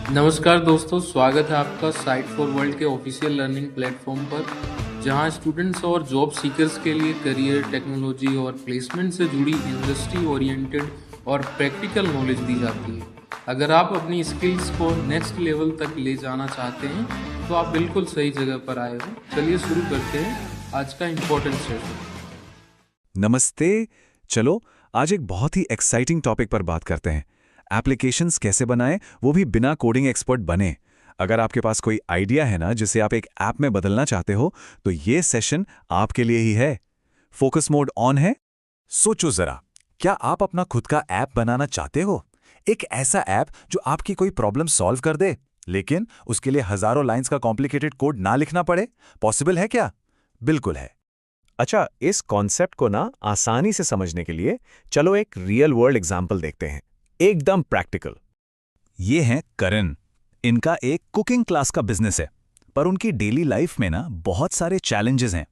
नमस्कार दोस्तों, स्वागत है आपका साइट फॉर वर्ल्ड के ऑफिशियल लर्निंग प्लेटफॉर्म पर, जहां स्टूडेंट्स और जॉब सीकर्स के लिए करियर, टेक्नोलॉजी और प्लेसमेंट से जुड़ी इंडस्ट्री ओरिएंटेड और प्रैक्टिकल नॉलेज दी जाती है। अगर आप अपनी स्किल्स को नेक्स्ट लेवल तक ले जाना चाहते हैं तो आप बिल्कुल सही जगह पर आए हो। चलिए शुरू करते हैं आज का इम्पोर्टेंट सेशन। नमस्ते। चलो आज एक बहुत ही एक्साइटिंग टॉपिक पर बात करते हैं। एप्लीकेशंस कैसे बनाएं, वो भी बिना कोडिंग एक्सपर्ट बने। अगर आपके पास कोई आइडिया है ना जिसे आप एक ऐप में बदलना चाहते हो तो ये सेशन आपके लिए ही है। फोकस मोड ऑन है। सोचो जरा, क्या आप अपना खुद का ऐप बनाना चाहते हो? एक ऐसा ऐप जो आपकी कोई प्रॉब्लम सॉल्व कर दे, लेकिन उसके लिए हजारों लाइंस का कॉम्प्लिकेटेड कोड ना लिखना पड़े। पॉसिबल है क्या? बिल्कुल है। अच्छा, इस कॉन्सेप्ट को ना आसानी से समझने के लिए चलो एक रियल वर्ल्ड एग्जाम्पल देखते हैं, एकदम प्रैक्टिकल। ये हैं करण। इनका एक कुकिंग क्लास का बिजनेस है, पर उनकी डेली लाइफ में ना बहुत सारे चैलेंजेस हैं।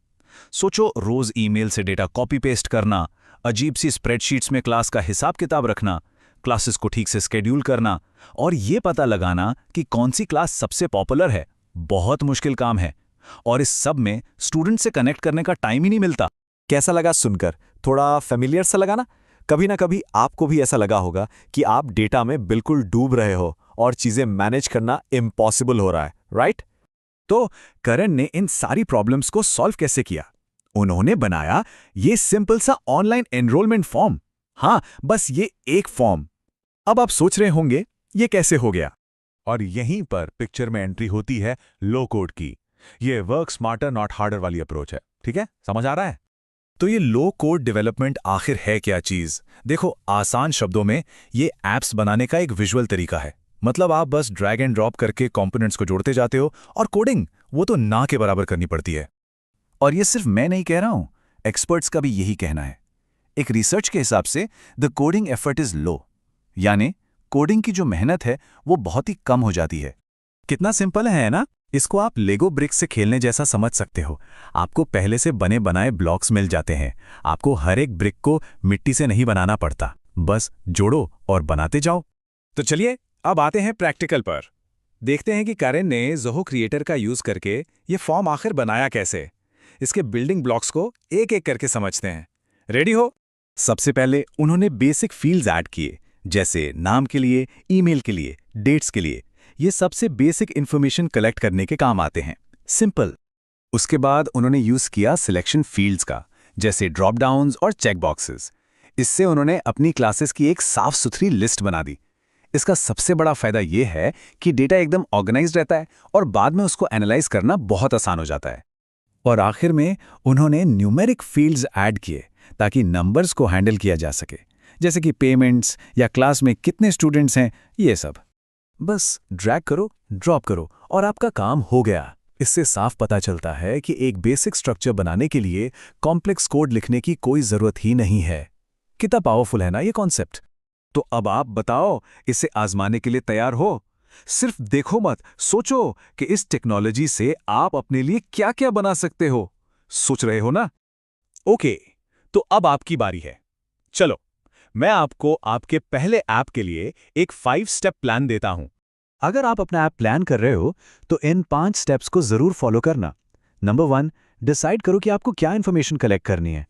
सोचो, रोज ईमेल से डेटा कॉपी पेस्ट करना, अजीब सी स्प्रेडशीट्स में क्लास का हिसाब किताब रखना, क्लासेस को ठीक से स्केड्यूल करना और ये पता लगाना कि कौन सी क्लास सबसे पॉपुलर है। बहुत मुश्किल काम है और इस सब में स्टूडेंट से कनेक्ट करने का टाइम ही नहीं मिलता। कैसा लगा सुनकर? थोड़ा फेमिलियर सा लगा ना? कभी ना कभी आपको भी ऐसा लगा होगा कि आप डेटा में बिल्कुल डूब रहे हो और चीजें मैनेज करना इम्पॉसिबल हो रहा है, राइट? तो करण ने इन सारी प्रॉब्लम्स को सॉल्व कैसे किया? उन्होंने बनाया ये सिंपल सा ऑनलाइन एनरोलमेंट फॉर्म। हाँ, बस ये एक फॉर्म। अब आप सोच रहे होंगे ये कैसे हो गया? और यहीं पर पिक्चर में एंट्री होती है लो कोड की। ये वर्क स्मार्टर नॉट हार्डर वाली अप्रोच है। ठीक है, समझ आ रहा है? तो ये लो कोड डेवलपमेंट आखिर है क्या चीज? देखो, आसान शब्दों में ये ऐप्स बनाने का एक विजुअल तरीका है। मतलब आप बस ड्रैग एंड ड्रॉप करके कंपोनेंट्स को जोड़ते जाते हो और कोडिंग वो तो ना के बराबर करनी पड़ती है। और ये सिर्फ मैं नहीं कह रहा हूं, एक्सपर्ट्स का भी यही कहना है। एक रिसर्च के हिसाब से the coding effort is low, यानी कोडिंग की जो मेहनत है वो बहुत ही कम हो जाती है। कितना सिंपल है ना? इसको आप लेगो ब्रिक्स से खेलने जैसा समझ सकते हो। आपको पहले से बने बनाए ब्लॉक्स मिल जाते हैं। आपको हर एक ब्रिक को मिट्टी से नहीं बनाना पड़ता, बस जोड़ो और बनाते जाओ। तो चलिए अब आते हैं प्रैक्टिकल पर। देखते हैं कि करण ने ज़ोहो क्रिएटर का यूज करके ये फॉर्म आखिर बनाया कैसे। इसके बिल्डिंग ब्लॉक्स को एक एक करके समझते हैं। रेडी हो? सबसे पहले उन्होंने बेसिक फील्ड्स ऐड किए, जैसे नाम के लिए, ईमेल के लिए, डेट्स के लिए। ये सबसे बेसिक इंफॉर्मेशन कलेक्ट करने के काम आते हैं। सिंपल। उसके बाद उन्होंने यूज किया सिलेक्शन फील्ड्स का, जैसे ड्रॉप डाउन्स और चेक बॉक्सेस। इससे उन्होंने अपनी क्लासेस की एक साफ सुथरी लिस्ट बना दी। इसका सबसे बड़ा फायदा यह है कि डेटा एकदम ऑर्गेनाइज्ड रहता है और बाद में उसको एनालाइज करना बहुत आसान हो जाता है। और आखिर में उन्होंने न्यूमेरिक फील्ड्स ऐड किए ताकि नंबर्स को हैंडल किया जा सके, जैसे कि पेमेंट्स या क्लास में कितने स्टूडेंट्स हैं, ये सब। बस ड्रैग करो, ड्रॉप करो और आपका काम हो गया। इससे साफ पता चलता है कि एक बेसिक स्ट्रक्चर बनाने के लिए कॉम्प्लेक्स कोड लिखने की कोई जरूरत ही नहीं है। कितना पावरफुल है ना ये कॉन्सेप्ट? तो अब आप बताओ, इसे आजमाने के लिए तैयार हो? सिर्फ देखो मत, सोचो कि इस टेक्नोलॉजी से आप अपने लिए क्या क्या बना सकते हो। सोच रहे हो ना? ओके, तो अब आपकी बारी है। चलो, मैं आपको आपके पहले ऐप के लिए एक 5 स्टेप प्लान देता हूं। अगर आप अपना ऐप प्लान कर रहे हो तो इन 5 स्टेप्स को जरूर फॉलो करना। नंबर 1, डिसाइड करो कि आपको क्या इंफॉर्मेशन कलेक्ट करनी है।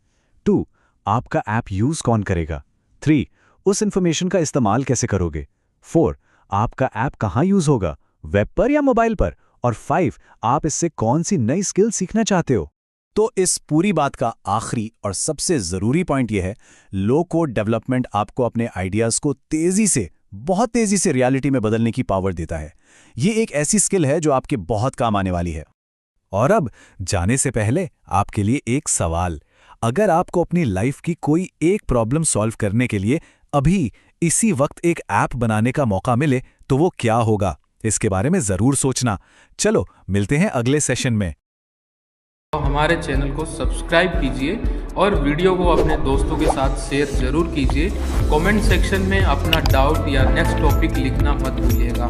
2, आपका ऐप यूज कौन करेगा। 3, उस इंफॉर्मेशन का इस्तेमाल कैसे करोगे। 4, आपका ऐप कहां यूज होगा, वेब पर या मोबाइल पर। और 5, आप इससे कौन सी नई स्किल सीखना चाहते हो। तो इस पूरी बात का आखिरी और सबसे जरूरी पॉइंट यह है, लो कोड डेवलपमेंट आपको अपने आइडियाज को बहुत तेजी से रियलिटी में बदलने की पावर देता है। ये एक ऐसी स्किल है जो आपके बहुत काम आने वाली है। और अब जाने से पहले आपके लिए एक सवाल। अगर आपको अपनी लाइफ की कोई एक प्रॉब्लम सॉल्व करने के लिए अभी इसी वक्त एक ऐप बनाने का मौका मिले तो वो क्या होगा? इसके बारे में जरूर सोचना। चलो मिलते हैं अगले सेशन में। हमारे चैनल को सब्सक्राइब कीजिए और वीडियो को अपने दोस्तों के साथ शेयर जरूर कीजिए। कमेंट सेक्शन में अपना डाउट या नेक्स्ट टॉपिक लिखना मत भूलिएगा।